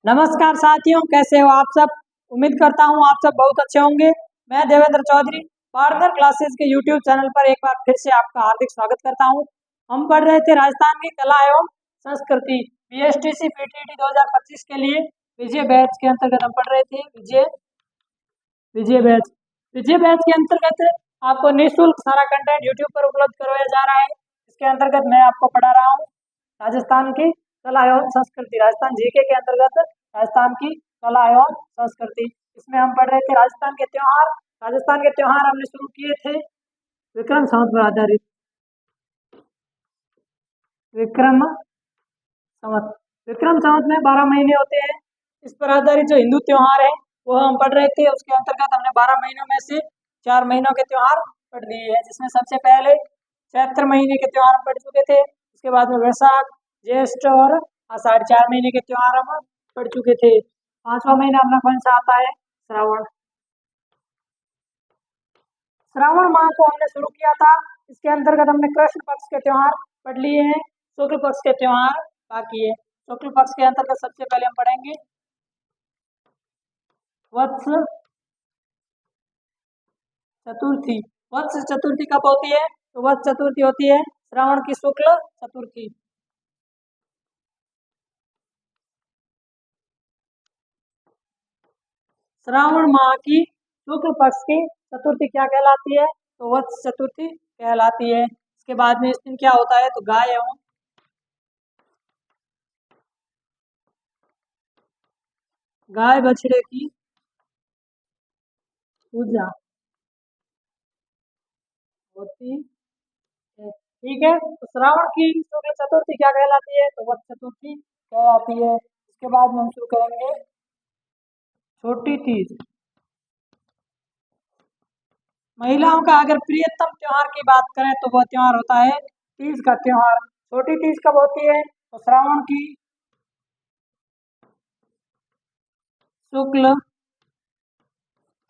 नमस्कार साथियों, कैसे हो आप सब। उम्मीद करता हूँ आप सब बहुत अच्छे होंगे। मैं देवेंद्र चौधरी पार्टनर क्लासेस के यूट्यूब चैनल पर एक बार फिर से आपका हार्दिक स्वागत करता हूँ। हम पढ़ रहे थे राजस्थान की कला एवं संस्कृति बीएसटीसी पीटीटी 2025 के लिए विजय बैच के अंतर्गत हम पढ़ रहे थे। विजय बैच के अंतर्गत आपको निःशुल्क सारा कंटेंट यूट्यूब पर उपलब्ध करवाया जा रहा है। इसके अंतर्गत मैं आपको पढ़ा रहा हूँ राजस्थान की कला एवं संस्कृति, राजस्थान जीके के अंतर्गत राजस्थान की कला एवं संस्कृति। इसमें हम पढ़ रहे थे राजस्थान के त्योहार। राजस्थान के त्योहार हमने शुरू किए थे विक्रम संवत पर आधारित। विक्रम संवत में 12 महीने होते हैं। इस पर आधारित जो हिंदू त्योहार है वो हम पढ़ रहे थे। उसके अंतर्गत हमने 12 महीनों में से 4 महीनों के त्योहार पढ़ लिए हैं, जिसमें सबसे पहले चैत्र महीने के त्योहार हम पढ़ चुके थे। उसके बाद में वैशाख, ज्येष्ठ और आषाढ़ 4 महीने के त्योहार हम पढ़ चुके थे। 5वां महीना अपना कौन सा आता है? श्रावण। श्रावण माह को हमने शुरू किया था। इसके अंतर्गत हमने कृष्ण पक्ष के त्योहार पढ़ लिए हैं, शुक्ल पक्ष के त्योहार बाकी है। शुक्ल पक्ष के अंतर्गत सबसे पहले हम पढ़ेंगे वत्स चतुर्थी। वत्स चतुर्थी कब होती है? तो वत्स चतुर्थी होती है श्रावण की शुक्ल चतुर्थी। श्रावण माह की शुक्ल पक्ष की चतुर्थी क्या कहलाती है? तो वत्स चतुर्थी कहलाती है। इसके बाद में इस दिन क्या होता है? तो गाय एवं गाय बछड़े की पूजा होती है। ठीक है, तो श्रावण की शुक्ल चतुर्थी क्या कहलाती है? तो वत्स चतुर्थी कहलाती है। इसके बाद में हम शुरू करेंगे छोटी तीज। महिलाओं का अगर प्रियतम त्योहार की बात करें तो वह त्योहार होता है तीज का त्योहार। छोटी तीज कब होती है? तो श्रावण की शुक्ल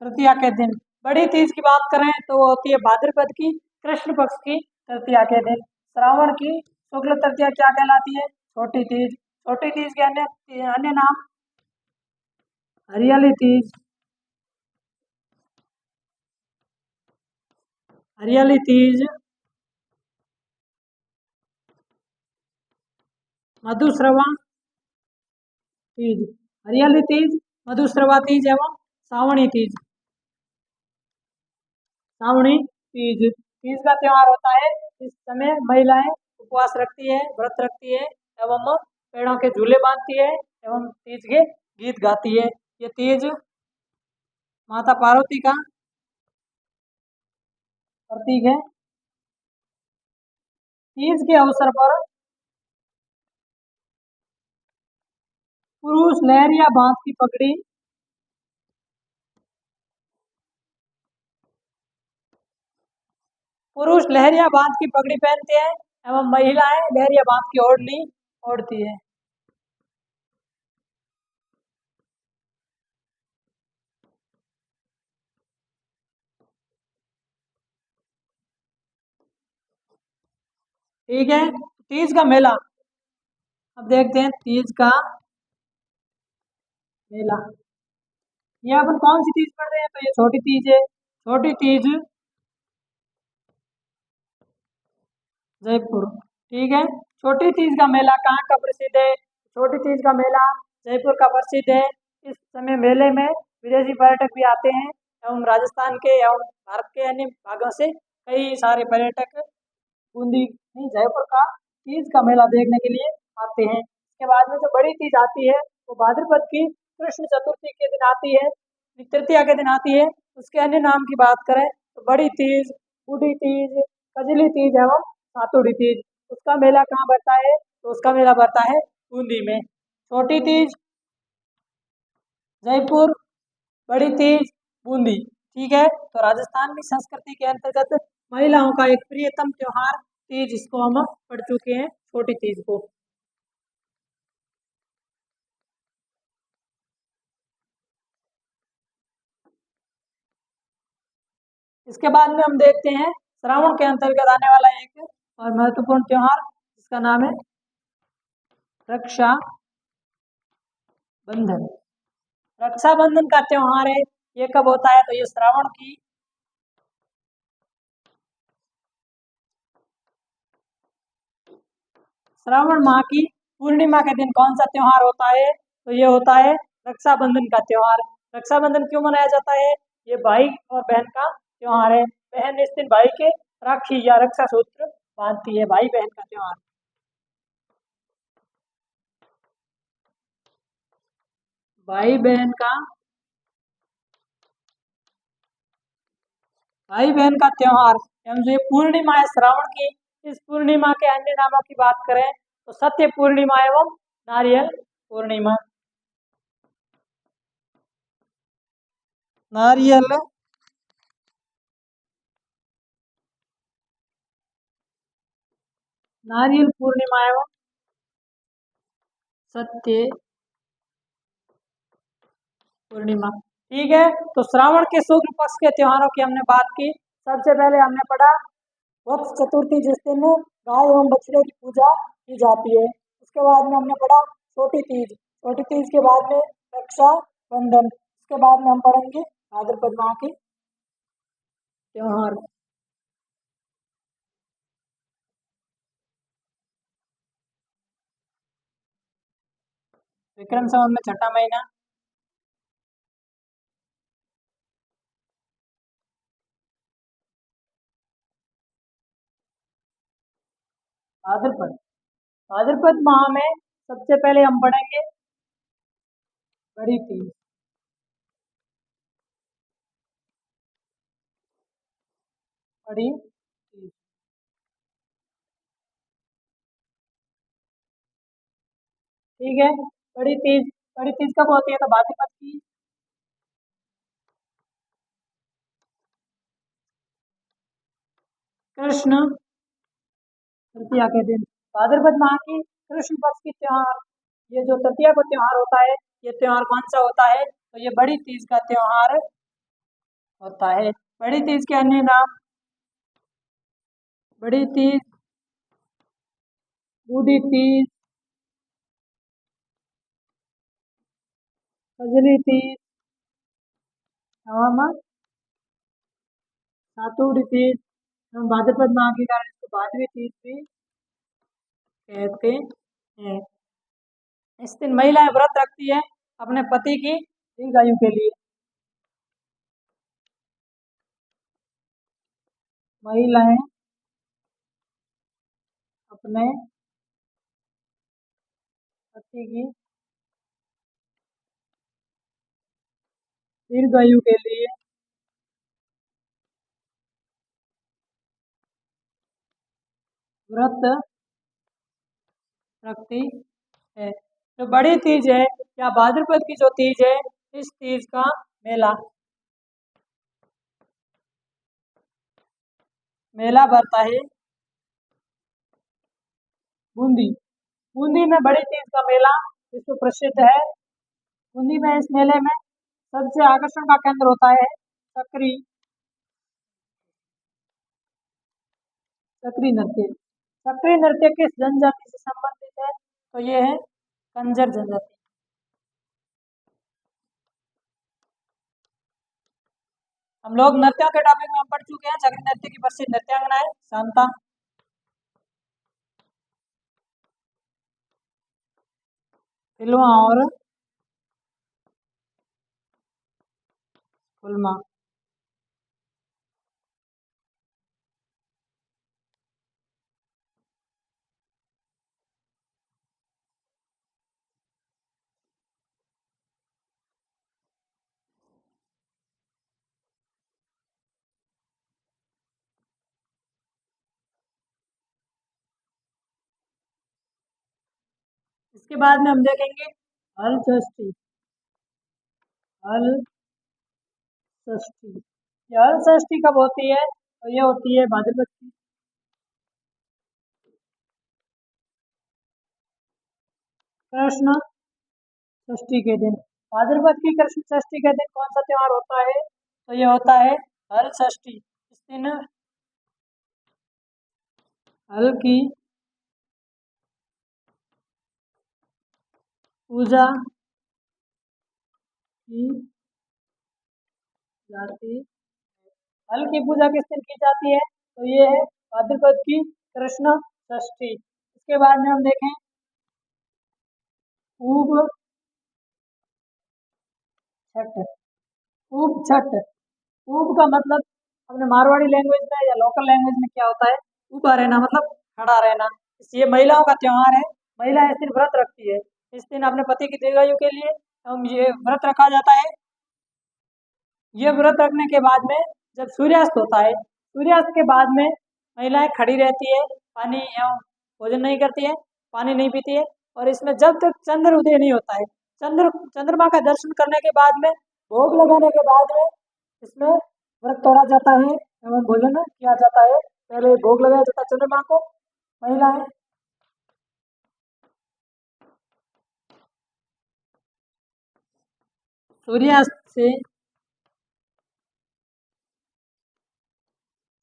तृतीया के दिन। बड़ी तीज की बात करें तो वो होती है भाद्रपद की कृष्ण पक्ष की तृतीया के दिन। श्रावण की शुक्ल तृतीया क्या कहलाती है? छोटी तीज। छोटी तीज के अन्य अन्य नाम हरियाली तीज, हरियाली तीज, मधुश्रवा तीज, हरियाली तीज, मधुश्रवा तीज एवं सावणी तीज। सावणी तीज तीज का त्योहार होता है। इस समय महिलाएं उपवास रखती है, व्रत रखती है एवं पेड़ों के झूले बांधती है एवं तीज के गीत गाती है। ये तीज माता पार्वती का प्रतीक है। तीज के अवसर पर पुरुष लहरिया बांध की पगड़ी पुरुष लहरिया बांध की पगड़ी पहनते हैं एवं महिलाएं लहरिया बांध की ओढ़नी ओढ़ती है। ठीक है, तीज का मेला अब देखते हैं। तीज का मेला, ये अपन कौन सी तीज पढ़ रहे हैं? तो ये छोटी तीज है। छोटी तीज जयपुर। ठीक है, छोटी तीज का मेला कहाँ का प्रसिद्ध है? छोटी तीज का मेला जयपुर का प्रसिद्ध है। इस समय मेले में विदेशी पर्यटक भी आते हैं एवं राजस्थान के एवं भारत के अन्य भागों से कई सारे पर्यटक बूंदी नहीं जयपुर का तीज का मेला देखने के लिए आते हैं। इसके बाद में जो बड़ी तीज आती है वो भाद्रपद की कृष्ण चतुर्थी के दिन आती है, तृतीया के दिन आती है। उसके अन्य नाम की बात करें तो बड़ी तीज, बूढ़ी तीज, कजली तीज एवं सातुड़ी तीज। उसका मेला कहाँ भरता है? तो उसका मेला भरता है बूंदी में। छोटी तीज जयपुर, बड़ी तीज बूंदी। ठीक है, तो राजस्थान की संस्कृति के अंतर्गत महिलाओं का एक प्रियतम त्योहार तीज, इसको हम पढ़ चुके हैं छोटी तीज को। इसके बाद में हम देखते हैं श्रावण के अंतर्गत आने वाला एक और महत्वपूर्ण त्योहार जिसका नाम है रक्षा बंधन। रक्षाबंधन का त्योहार है, ये कब होता है? तो ये श्रावण माह की पूर्णिमा के दिन कौन सा त्योहार होता है? तो ये होता है रक्षाबंधन का त्योहार। रक्षाबंधन क्यों मनाया जाता है? ये भाई और बहन का त्योहार है। बहन इस दिन भाई के राखी या रक्षा सूत्र बांधती है, भाई बहन का त्योहार। भाई बहन का भाई बहन का त्योहार एवं जो ये पूर्णिमा है श्रावण की, इस पूर्णिमा के अन्य नामों की बात करें तो सत्य पूर्णिमा एवं नारियल पूर्णिमा। नारियल नारियल पूर्णिमा एवं सत्य पूर्णिमा। ठीक है, तो श्रावण के शुक्ल पक्ष के त्योहारों की हमने बात की। सबसे पहले हमने पढ़ा वत्स चतुर्थी, जिस दिन गाय एवं बछड़े की पूजा की जाती है। उसके बाद में हमने पढ़ा छोटी तीज। छोटी तीज के बाद में रक्षा बंधन। उसके बाद में हम पढ़ेंगे भाद्रपद माह के त्योहार। विक्रम संवत में छठा महीना भाद्रपद। भाद्रपद माह में सबसे पहले हम पढ़ेंगे बड़ी तीज। बड़ी तीज, ठीक है। बड़ी तीज कब होती है? तो भाद्रपद की कृष्ण तृतीया के दिन। भाद्रपद माह की कृष्ण पक्ष की त्योहार, ये जो तृतीया को त्योहार होता है, ये त्योहार कौन सा होता है? तो ये बड़ी तीज का त्योहार होता है। बड़ी तीज के अन्य नाम बड़ी तीज, बूढ़ी तीज, फजली तीज एवं सातुड़ तीज। हम भाद्रपद माह के कारण इसको भादवी तीज भी कहते हैं। इस दिन महिलाएं व्रत रखती है अपने पति की दीर्घायु के लिए। महिलाएं अपने पति की दीर्घायु के लिए व्रत रखती है। जो बड़ी तीज है या भाद्रपद की जो तीज है, इस तीज का मेला मेला भरता है बूंदी। बूंदी में बड़ी तीज का मेला विश्व प्रसिद्ध है। बूंदी में इस मेले में सबसे आकर्षण का केंद्र होता है चक्री चक्री नृत्य। चक्री नृत्य किस जनजाति से संबंधित है? तो ये है कंजर जनजाति। हम लोग नृत्यों के टॉपिक में पढ़ चुके हैं। चक्री नृत्य की प्रसिद्ध नृत्यांगना है शांता। तिलवा और फुलमा। इसके बाद में हम देखेंगे हल षष्ठी। हल षष्ठी, ये हल षष्ठी कब होती है? तो ये होती है भाद्रपद की कृष्ण षष्ठी के दिन। भाद्रपद की कृष्ण षष्ठी के दिन कौन सा त्योहार होता है? तो ये होता है हल षष्ठी। इस दिन हल की पूजा की जाती। हल की पूजा किस दिन की जाती है? तो ये है भाद्रपद की कृष्ण षष्ठी। इसके बाद में हम देखें ऊब छठ। ऊब छठ। ऊब का मतलब अपने मारवाड़ी लैंग्वेज में या लोकल लैंग्वेज में क्या होता है? ऊबा रहना मतलब खड़ा रहना। ये महिलाओं का त्योहार है। महिलाएं इस दिन व्रत रखती है। इस दिन अपने पति की दीर्घायु के लिए हम ये व्रत रखा जाता है। ये व्रत रखने के बाद में जब सूर्यास्त होता है, सूर्यास्त के बाद में महिलाएं खड़ी रहती है, पानी एवं भोजन नहीं करती है, पानी नहीं पीती है। और इसमें जब तक चंद्र उदय नहीं होता है, चंद्रमा का दर्शन करने के बाद में, भोग लगाने के बाद में इसमें व्रत तोड़ा जाता है एवं भोजन किया जाता है। पहले भोग लगाया जाता है चंद्रमा को। महिलाएं सूर्यास्त से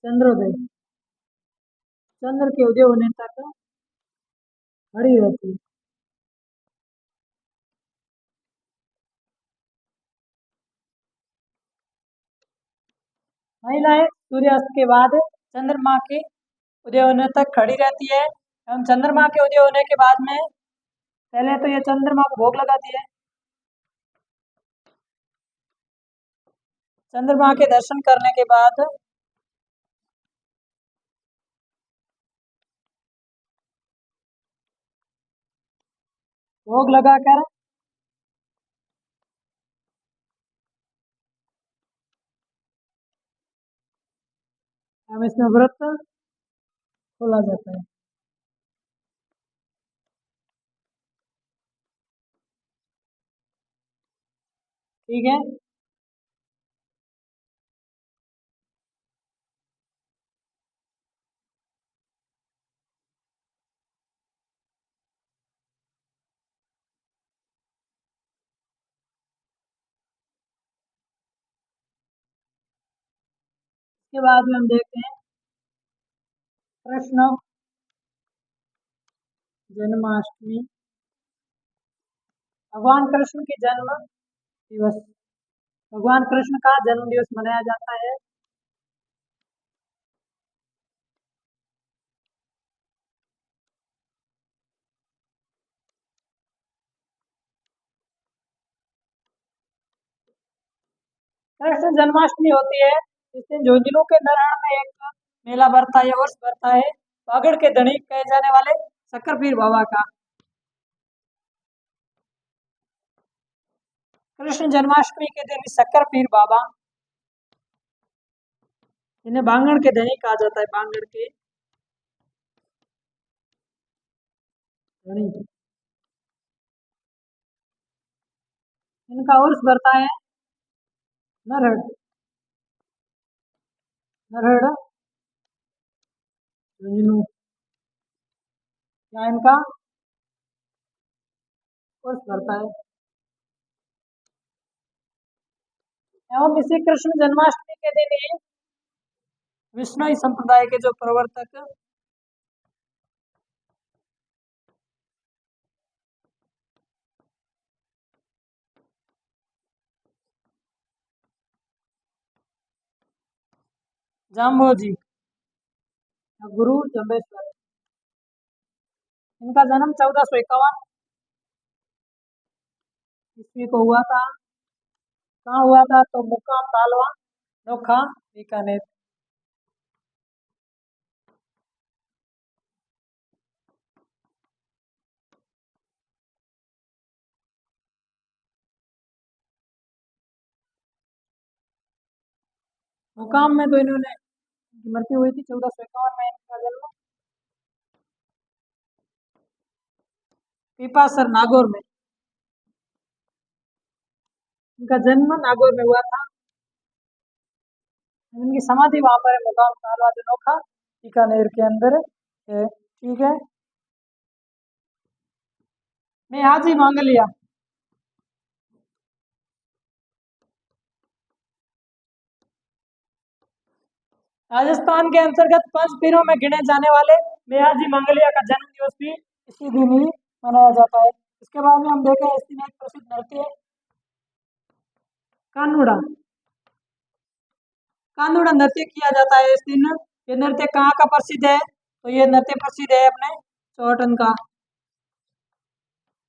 चंद्रोदय, चंद्र के उदय होने तक खड़ी रहती है। महिलाएं सूर्यास्त के बाद चंद्रमा के उदय होने तक खड़ी रहती है एवं चंद्रमा के उदय होने के बाद में पहले तो ये चंद्रमा को भोग लगाती है। चंद्रमा के दर्शन करने के बाद भोग लगाकर हम इसमें व्रत खोला जाता है। ठीक है। इसके बाद में हम देखते हैं कृष्ण जन्माष्टमी। भगवान कृष्ण की जन्म दिवस, भगवान कृष्ण का जन्म दिवस मनाया जाता है। कृष्ण जन्माष्टमी होती है इस दिन झुंझुनू के नारायण में एक मेला भरता है, वर्ष भरता है, बागड़ के धनी कहे जाने वाले शक्कर बाबा का। कृष्ण जन्माष्टमी के दिन शक्कर पीर बाबा, इन्हें बांगड़ के धनी कहा जाता है, बांगड़ के धनी। इनका उर्स भरता है नरहड़, नरहड़ झुंझुनू, यहाँ इनका उर्स भरता है। एवं इसी कृष्ण जन्माष्टमी के दिन ही विष्णुई संप्रदाय के जो प्रवर्तक जाम्बोजी या गुरु जम्बेश्वर, इनका जन्म 1451 ईस्वी को हुआ था। कहाँ हुआ था? तो मुकाम तालवा, नोखा, बीकानेर। मुकाम में तो इन्होंने इनकी मृत्यु हुई थी 1451 में। इनका जन्म पीपासर नागौर में, इनका जन्म नागौर में हुआ था। इनकी समाधि वहां पर है, मुकाम तालवा जो नोखा बीकानेर के अंदर है। ठीक है। मैं हाजी मांग लिया। राजस्थान के अंतर्गत 5 पीरों में गिने जाने वाले मेयाजी मंगलिया का जन्म दिवस भी इसी दिन ही मनाया जाता है। इसके बाद में हम देखें इस दिन एक प्रसिद्ध नृत्य कानूड़ा कानूड़ा नृत्य किया जाता है इस दिन। ये नृत्य कहाँ का प्रसिद्ध है? तो ये नृत्य प्रसिद्ध है अपने चौहटन का।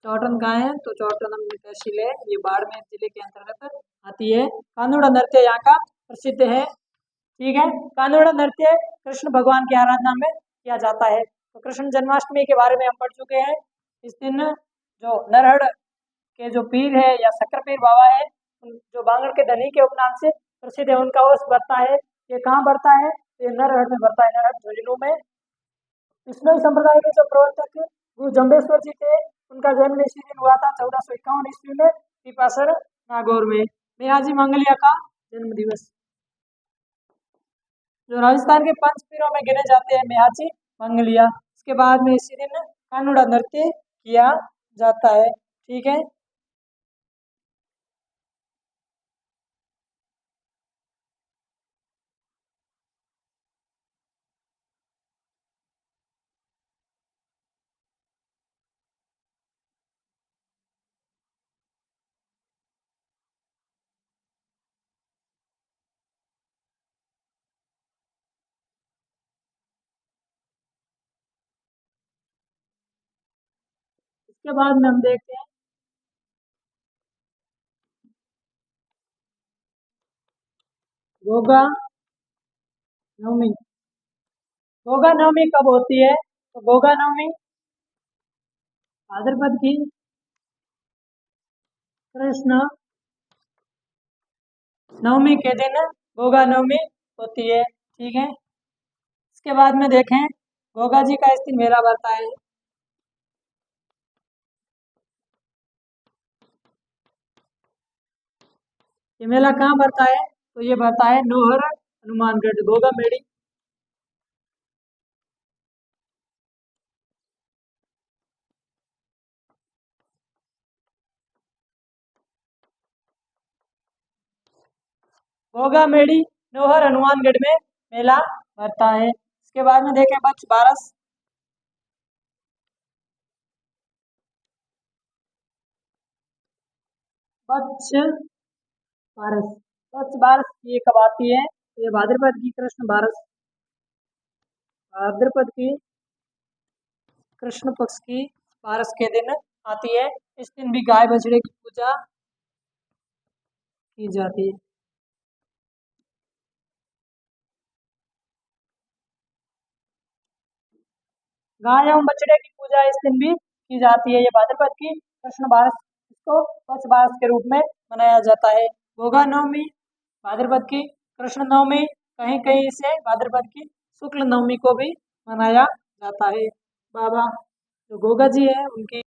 चौहटन कहाँ है? तो चौहटन अपनी तहसील है, ये बाड़मेर जिले के अंतर्गत आती है। कानूड़ा नृत्य यहाँ का प्रसिद्ध है। ठीक है। कानूड़ा नृत्य कृष्ण भगवान की आराधना में किया जाता है। तो कृष्ण जन्माष्टमी के बारे में हम पढ़ चुके हैं। इस दिन जो नरहड़ के जो पीर है या शक्कर पीर बाबा है, जो बांगड़ के धनी के उपनाम से प्रसिद्ध है, उनका उर्स बढ़ता है। ये कहाँ बढ़ता है? ये नरहड़ में बढ़ता है, नरहड़ झुंझुनू में। विष्णु संप्रदाय के जो प्रवर्तक गुरु जम्बेश्वर जी थे, उनका जन्म इसी दिन हुआ था 1451 ईस्वी में पीपासर नागौर में। मेहाजी मंगलिया का जन्म दिवस। जो राजस्थान के पंच पीरों में गिने जाते हैं मेहाजी मंगलिया। इसके बाद में इसी दिन कानूड़ा नृत्य किया जाता है। ठीक है। इसके बाद में हम देखते हैं गोगा नवमी। गोगा नवमी कब होती है? तो गोगा नवमी भाद्रपद की कृष्ण नवमी के दिन गोगा नवमी होती है। ठीक है। इसके बाद में देखें गोगा जी का इस दिन मेला भरता है। ये मेला कहाँ भरता है? तो ये भरता है नोहर हनुमानगढ़ गोगा मेड़ी। गोगा मेड़ी नोहर हनुमानगढ़ में मेला भरता है। इसके बाद में देखें बच्च बारस। बच्च बारस। बच्च बारस ये कब आती है? तो ये भाद्रपद की कृष्ण बारस, भाद्रपद की कृष्ण पक्ष की बारस के दिन आती है। इस दिन भी गाय बछड़े की पूजा की जाती है। गाय एवं बछड़े की पूजा इस दिन भी की जाती है। ये भाद्रपद की कृष्ण बारस, इसको पक्ष बारस के रूप में मनाया जाता है। गोगा नवमी भाद्रपद की कृष्ण नवमी, कहीं कहीं इसे भाद्रपद की शुक्ल नवमी को भी मनाया जाता है। बाबा जो गोगा जी है उनकी